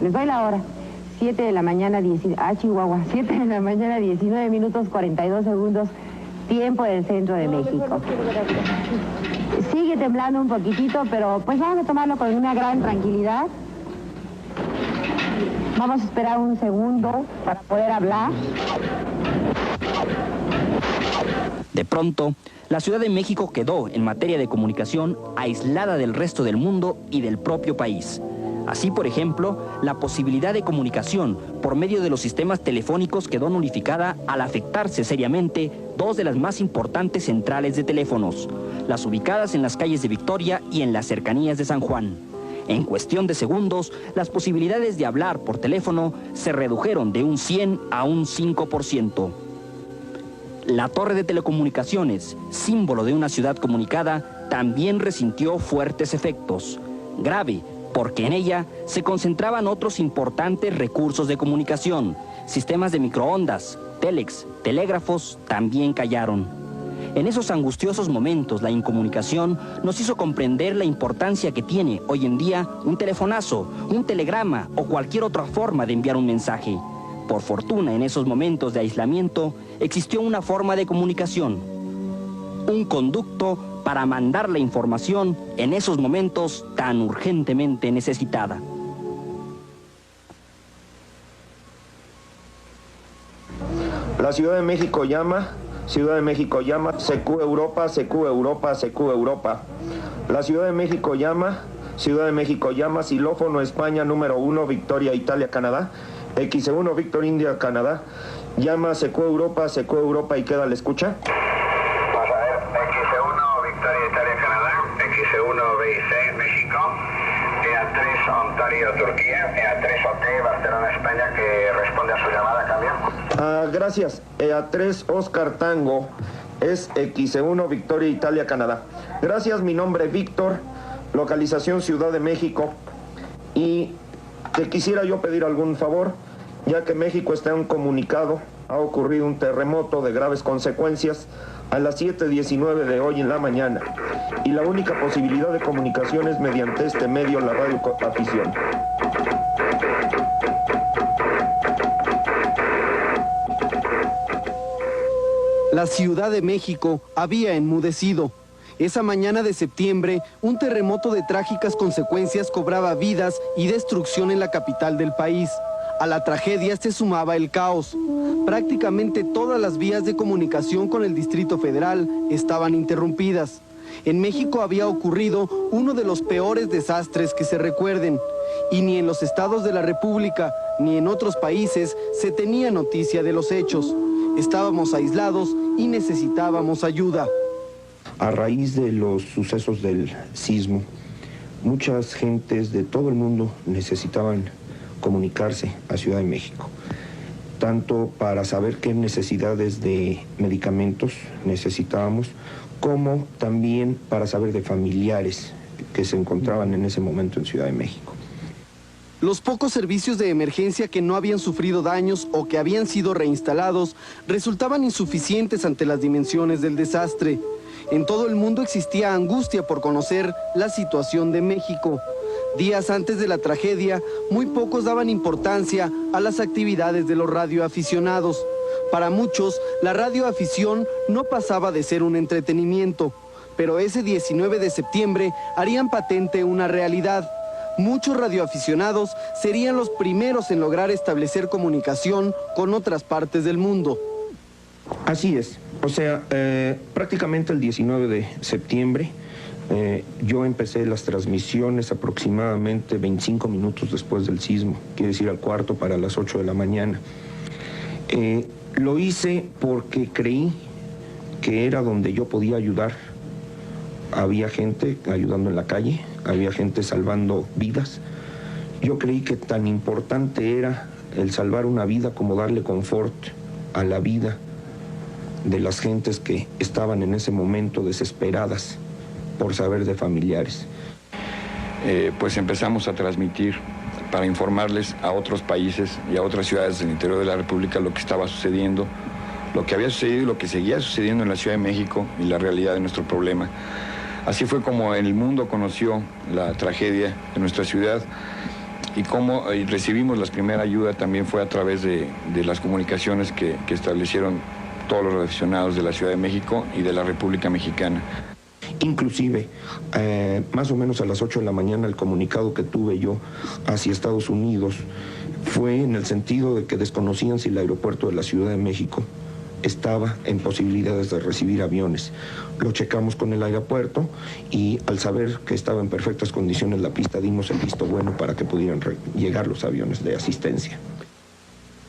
Les doy la hora. 7 de la mañana, Chihuahua. 7 de la mañana, 19 minutos 42 segundos, tiempo del centro de México. Sigue temblando un poquitito, pero pues vamos a tomarlo con una gran tranquilidad. Vamos a esperar un segundo para poder hablar. De pronto, la Ciudad de México quedó, en materia de comunicación, aislada del resto del mundo y del propio país. Así, por ejemplo, la posibilidad de comunicación por medio de los sistemas telefónicos quedó nulificada al afectarse seriamente dos de las más importantes centrales de teléfonos, las ubicadas en las calles de Victoria y en las cercanías de San Juan. En cuestión de segundos, las posibilidades de hablar por teléfono se redujeron de un 100 a un 5%. La torre de telecomunicaciones, símbolo de una ciudad comunicada, también resintió fuertes efectos. Grave, porque en ella se concentraban otros importantes recursos de comunicación. Sistemas de microondas, telex, telégrafos también callaron. En esos angustiosos momentos, la incomunicación nos hizo comprender la importancia que tiene hoy en día un telefonazo, un telegrama o cualquier otra forma de enviar un mensaje. Por fortuna, en esos momentos de aislamiento, existió una forma de comunicación, un conducto para mandar la información en esos momentos tan urgentemente necesitada. La Ciudad de México llama, Ciudad de México llama, CQ Europa, CQ Europa, CQ Europa. La Ciudad de México llama, Ciudad de México llama, xilófono España número 1, Victoria, Italia, Canadá. X1, Víctor, India, Canadá. Llama CQ Europa y queda la escucha. Vamos a ver, X1, Victoria, Italia, Canadá. X1, BIC, México. EA3, Ontario, Turquía. EA3, OT, Barcelona, España, que responde a su llamada. Cambia. Gracias. EA3, Oscar Tango. Es X1, Victoria, Italia, Canadá. Gracias, mi nombre es Víctor. Localización Ciudad de México. Y te quisiera yo pedir algún favor, ya que México está en un comunicado, ha ocurrido un terremoto de graves consecuencias a las 7:19 de hoy en la mañana, y la única posibilidad de comunicación es mediante este medio, la radio afición. La Ciudad de México había enmudecido. Esa mañana de septiembre, un terremoto de trágicas consecuencias cobraba vidas y destrucción en la capital del país. A la tragedia se sumaba el caos. Prácticamente todas las vías de comunicación con el Distrito Federal estaban interrumpidas. En México había ocurrido uno de los peores desastres que se recuerden, y ni en los estados de la República ni en otros países se tenía noticia de los hechos. Estábamos aislados y necesitábamos ayuda. A raíz de los sucesos del sismo, muchas gentes de todo el mundo necesitaban comunicarse a Ciudad de México, tanto para saber qué necesidades de medicamentos necesitábamos, como también para saber de familiares que se encontraban en ese momento en Ciudad de México. Los pocos servicios de emergencia que no habían sufrido daños o que habían sido reinstalados resultaban insuficientes ante las dimensiones del desastre. En todo el mundo existía angustia por conocer la situación de México. Días antes de la tragedia, muy pocos daban importancia a las actividades de los radioaficionados. Para muchos, la radioafición no pasaba de ser un entretenimiento, pero ese 19 de septiembre harían patente una realidad. Muchos radioaficionados serían los primeros en lograr establecer comunicación con otras partes del mundo. Así es, o sea, prácticamente el 19 de septiembre yo empecé las transmisiones aproximadamente 25 minutos después del sismo, quiere decir al cuarto para las 8 de la mañana. Lo hice porque creí que era donde yo podía ayudar. Había gente ayudando en la calle, había gente salvando vidas. Yo creí que tan importante era el salvar una vida como darle confort a la vida de las gentes que estaban en ese momento desesperadas por saber de familiares. Pues empezamos a transmitir para informarles a otros países y a otras ciudades del interior de la República lo que estaba sucediendo, lo que había sucedido y lo que seguía sucediendo en la Ciudad de México y la realidad de nuestro problema. Así fue como el mundo conoció la tragedia de nuestra ciudad y cómo recibimos la primera ayuda también fue a través de las comunicaciones que establecieron todos los radioaficionados de la Ciudad de México y de la República Mexicana. Inclusive, más o menos a las 8 de la mañana, el comunicado que tuve yo hacia Estados Unidos fue en el sentido de que desconocían si el aeropuerto de la Ciudad de México estaba en posibilidades de recibir aviones. Lo checamos con el aeropuerto y al saber que estaba en perfectas condiciones la pista, dimos el visto bueno para que pudieran llegar los aviones de asistencia.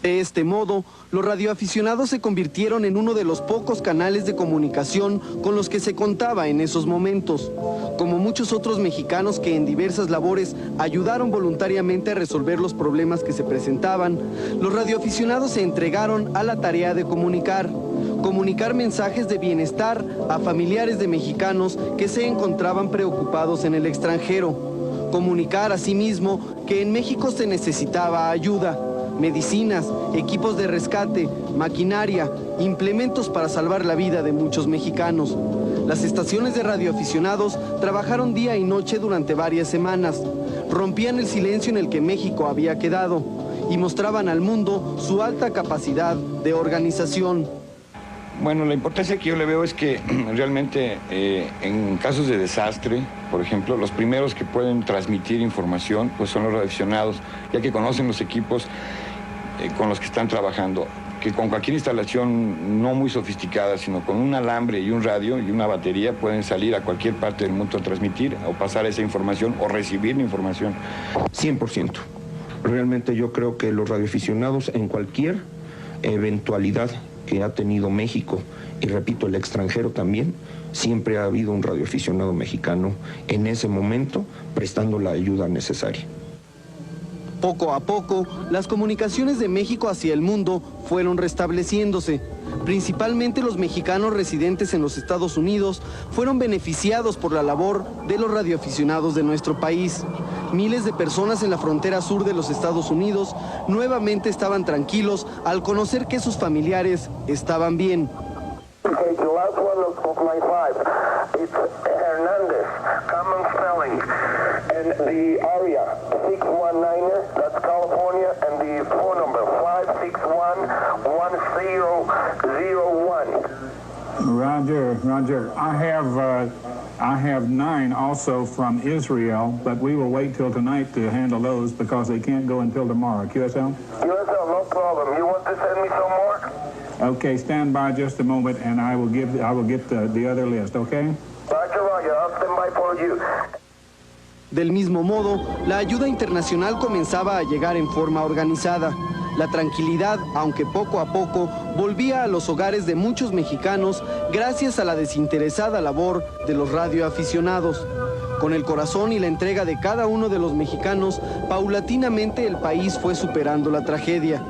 De este modo, los radioaficionados se convirtieron en uno de los pocos canales de comunicación con los que se contaba en esos momentos. Como muchos otros mexicanos que en diversas labores ayudaron voluntariamente a resolver los problemas que se presentaban, los radioaficionados se entregaron a la tarea de comunicar mensajes de bienestar a familiares de mexicanos que se encontraban preocupados en el extranjero. Comunicar asimismo que en México se necesitaba ayuda, medicinas, equipos de rescate, maquinaria, implementos para salvar la vida de muchos mexicanos. Las estaciones de radioaficionados trabajaron día y noche durante varias semanas. Rompían el silencio en el que México había quedado y mostraban al mundo su alta capacidad de organización. Bueno, la importancia que yo le veo es que realmente en casos de desastre, por ejemplo, los primeros que pueden transmitir información pues son los radioaficionados, ya que conocen los equipos con los que están trabajando, que con cualquier instalación no muy sofisticada, sino con un alambre y un radio y una batería pueden salir a cualquier parte del mundo a transmitir o pasar esa información o recibir la información. 100%. Realmente yo creo que los radioaficionados en cualquier eventualidad que ha tenido México, y repito, el extranjero también, siempre ha habido un radioaficionado mexicano en ese momento prestando la ayuda necesaria. Poco a poco, las comunicaciones de México hacia el mundo fueron restableciéndose. Principalmente los mexicanos residentes en los Estados Unidos fueron beneficiados por la labor de los radioaficionados de nuestro país. Miles de personas en la frontera sur de los Estados Unidos nuevamente estaban tranquilos al conocer que sus familiares estaban bien. The area 619, that's California, and the phone number 561-1001. Roger. I have 9 also from Israel, but we will wait till tonight to handle those because they can't go until tomorrow. QSL? QSL, no problem. You want to send me some more? Okay, stand by just a moment, and I will get the other list. Okay? Roger. I'll stand by for you. Del mismo modo, la ayuda internacional comenzaba a llegar en forma organizada. La tranquilidad, aunque poco a poco, volvía a los hogares de muchos mexicanos gracias a la desinteresada labor de los radioaficionados. Con el corazón y la entrega de cada uno de los mexicanos, paulatinamente el país fue superando la tragedia.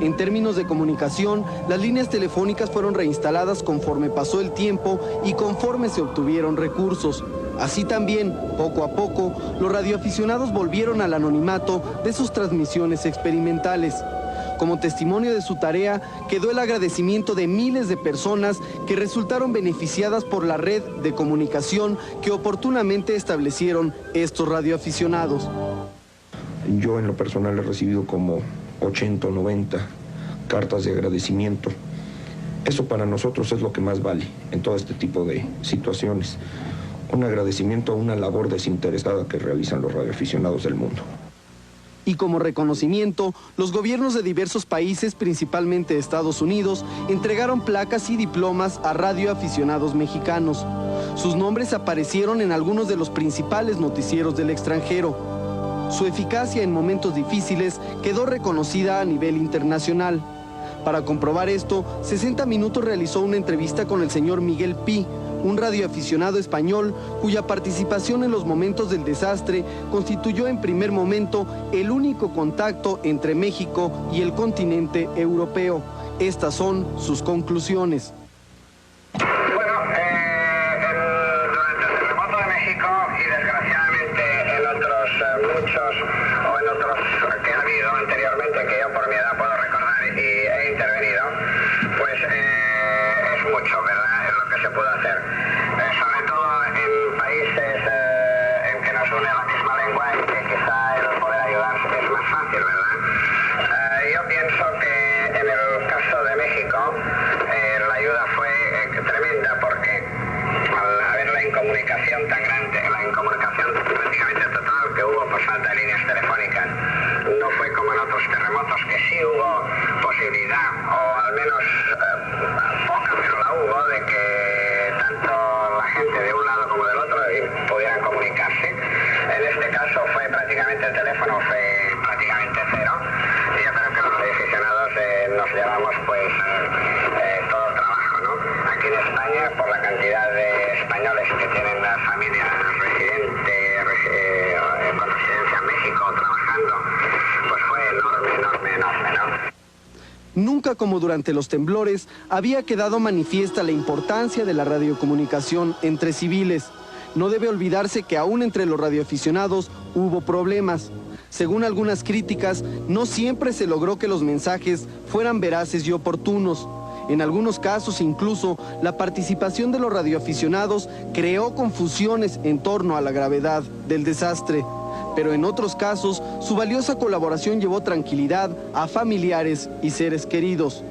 En términos de comunicación, las líneas telefónicas fueron reinstaladas conforme pasó el tiempo y conforme se obtuvieron recursos. Así también, poco a poco, los radioaficionados volvieron al anonimato de sus transmisiones experimentales. Como testimonio de su tarea, quedó el agradecimiento de miles de personas que resultaron beneficiadas por la red de comunicación que oportunamente establecieron estos radioaficionados. Yo en lo personal he recibido como 80 o 90 cartas de agradecimiento. Eso para nosotros es lo que más vale en todo este tipo de situaciones. Un agradecimiento a una labor desinteresada que realizan los radioaficionados del mundo. Y como reconocimiento, los gobiernos de diversos países, principalmente Estados Unidos, entregaron placas y diplomas a radioaficionados mexicanos. Sus nombres aparecieron en algunos de los principales noticieros del extranjero. Su eficacia en momentos difíciles quedó reconocida a nivel internacional. Para comprobar esto, 60 Minutos realizó una entrevista con el señor Miguel Pi, un radioaficionado español cuya participación en los momentos del desastre constituyó en primer momento el único contacto entre México y el continente europeo. Estas son sus conclusiones. Bueno, durante el terremoto de México y desgraciadamente en otros muchos o en otros que ha habido anteriormente que yo por mi edad puedo recordar y he intervenido, pues es mucho, ¿verdad? Es lo que se puede hacer. Sobre todo en países en que nos une la misma lengua y que quizá el poder ayudar es Nunca como durante los temblores había quedado manifiesta la importancia de la radiocomunicación entre civiles. No debe olvidarse que aún entre los radioaficionados hubo problemas. Según algunas críticas, no siempre se logró que los mensajes fueran veraces y oportunos. En algunos casos, incluso, la participación de los radioaficionados creó confusiones en torno a la gravedad del desastre. Pero en otros casos, su valiosa colaboración llevó tranquilidad a familiares y seres queridos.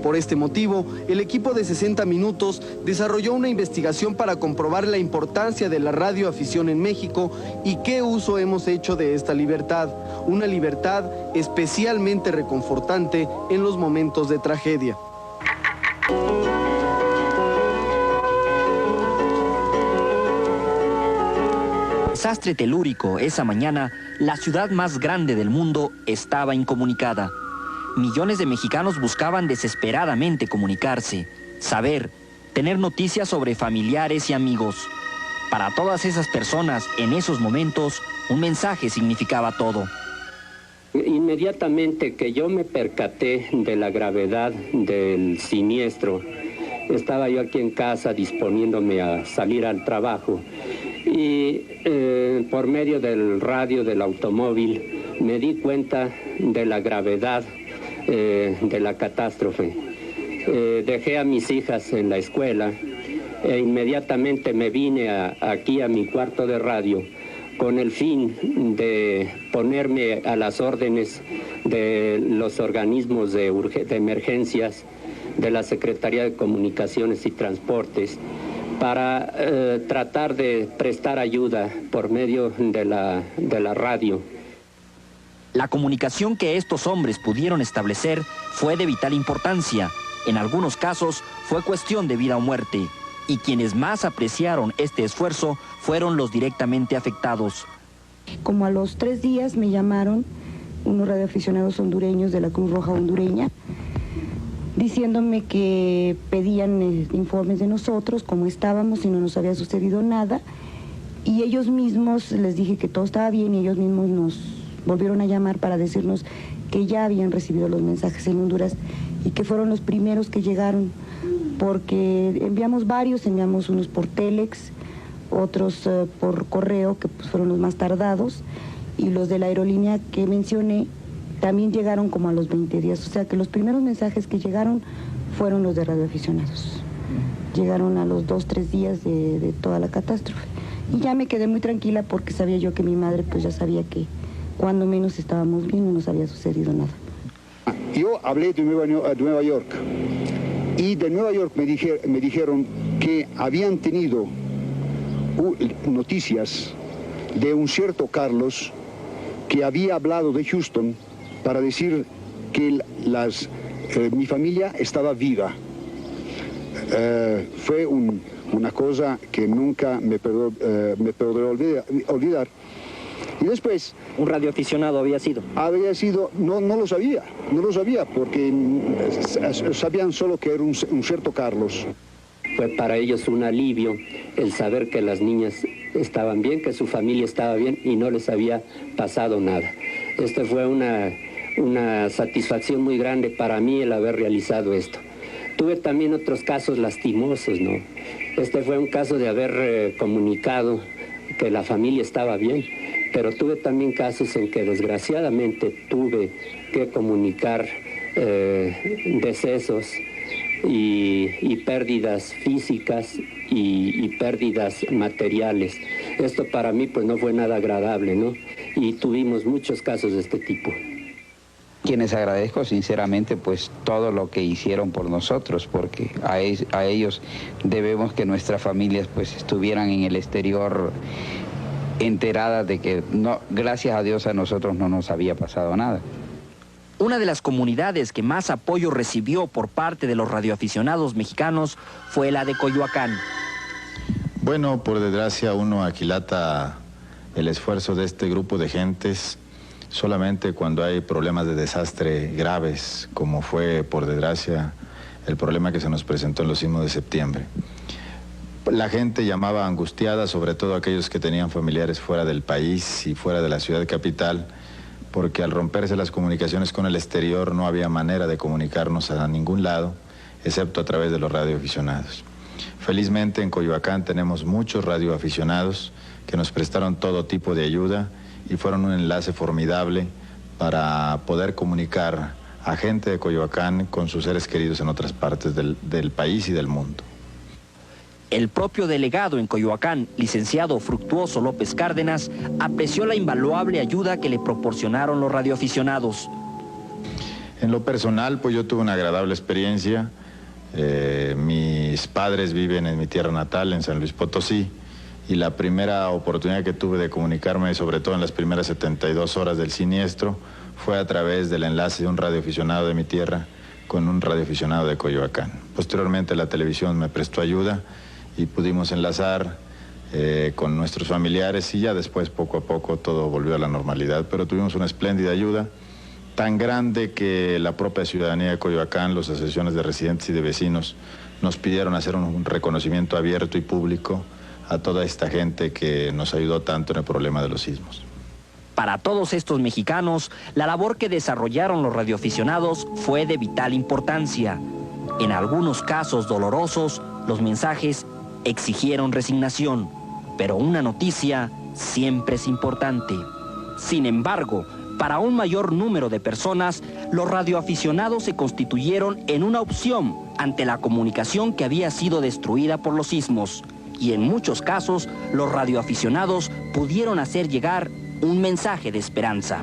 Por este motivo, el equipo de 60 Minutos desarrolló una investigación para comprobar la importancia de la radioafición en México y qué uso hemos hecho de esta libertad, una libertad especialmente reconfortante en los momentos de tragedia. Desastre telúrico, esa mañana, la ciudad más grande del mundo estaba incomunicada. Millones de mexicanos buscaban desesperadamente comunicarse, saber, tener noticias sobre familiares y amigos. Para todas esas personas, en esos momentos, un mensaje significaba todo. Inmediatamente que yo me percaté de la gravedad del siniestro, estaba yo aquí en casa disponiéndome a salir al trabajo y por medio del radio del automóvil me di cuenta de la gravedad de la catástrofe. Dejé a mis hijas en la escuela e inmediatamente me vine aquí a mi cuarto de radio con el fin de ponerme a las órdenes de los organismos de emergencias de la Secretaría de Comunicaciones y Transportes para tratar de prestar ayuda por medio de la radio. La comunicación que estos hombres pudieron establecer fue de vital importancia. En algunos casos fue cuestión de vida o muerte. Y quienes más apreciaron este esfuerzo fueron los directamente afectados. Como a los 3 días me llamaron unos radioaficionados hondureños de la Cruz Roja hondureña, diciéndome que pedían informes de nosotros, cómo estábamos, si no nos había sucedido nada. Y ellos mismos, les dije que todo estaba bien y ellos mismos nos volvieron a llamar para decirnos que ya habían recibido los mensajes en Honduras y que fueron los primeros que llegaron, porque enviamos varios, enviamos unos por Telex, otros por correo, que pues fueron los más tardados, y los de la aerolínea que mencioné también llegaron como a los 20 días, o sea que los primeros mensajes que llegaron fueron los de radioaficionados. Llegaron a los 2-3 días de toda la catástrofe. Y ya me quedé muy tranquila porque sabía yo que mi madre pues ya sabía que cuando menos estábamos bien no nos había sucedido nada. Yo hablé de Nueva York y de Nueva York me dijeron que habían tenido noticias de un cierto Carlos que había hablado de Houston para decir que mi familia estaba viva. Fue una cosa que nunca me podré olvidar. Y después... ¿Un radioaficionado había sido? Había sido, no lo sabía, porque sabían solo que era un cierto Carlos. Fue para ellos un alivio el saber que las niñas estaban bien, que su familia estaba bien y no les había pasado nada. Esto fue una satisfacción muy grande para mí el haber realizado esto. Tuve también otros casos lastimosos, ¿no? Este fue un caso de haber comunicado que la familia estaba bien, pero tuve también casos en que desgraciadamente tuve que comunicar decesos y pérdidas físicas y pérdidas materiales. Esto para mí pues no fue nada agradable, ¿no? Y tuvimos muchos casos de este tipo. Quienes agradezco sinceramente pues todo lo que hicieron por nosotros, porque a ellos debemos que nuestras familias pues estuvieran en el exterior enteradas de que no, gracias a Dios a nosotros no nos había pasado nada. Una de las comunidades que más apoyo recibió por parte de los radioaficionados mexicanos fue la de Coyoacán. Bueno, por desgracia uno aquilata el esfuerzo de este grupo de gentes solamente cuando hay problemas de desastre graves, como fue, por desgracia, el problema que se nos presentó en los sismos de septiembre. La gente llamaba angustiada, sobre todo aquellos que tenían familiares fuera del país y fuera de la ciudad capital, porque al romperse las comunicaciones con el exterior no había manera de comunicarnos a ningún lado, excepto a través de los radioaficionados. Felizmente en Coyoacán tenemos muchos radioaficionados que nos prestaron todo tipo de ayuda y fueron un enlace formidable para poder comunicar a gente de Coyoacán con sus seres queridos en otras partes del país y del mundo. El propio delegado en Coyoacán, licenciado Fructuoso López Cárdenas, apreció la invaluable ayuda que le proporcionaron los radioaficionados. En lo personal, pues yo tuve una agradable experiencia. Mis padres viven en mi tierra natal, en San Luis Potosí, y la primera oportunidad que tuve de comunicarme, sobre todo en las primeras 72 horas del siniestro, fue a través del enlace de un radioaficionado de mi tierra con un radioaficionado de Coyoacán. Posteriormente la televisión me prestó ayuda y pudimos enlazar con nuestros familiares y ya después poco a poco todo volvió a la normalidad, pero tuvimos una espléndida ayuda, tan grande que la propia ciudadanía de Coyoacán, las asociaciones de residentes y de vecinos, nos pidieron hacer un reconocimiento abierto y público a toda esta gente que nos ayudó tanto en el problema de los sismos. Para todos estos mexicanos, la labor que desarrollaron los radioaficionados fue de vital importancia. En algunos casos dolorosos, los mensajes exigieron resignación, pero una noticia siempre es importante. Sin embargo, para un mayor número de personas, los radioaficionados se constituyeron en una opción ante la comunicación que había sido destruida por los sismos. Y en muchos casos, los radioaficionados pudieron hacer llegar un mensaje de esperanza.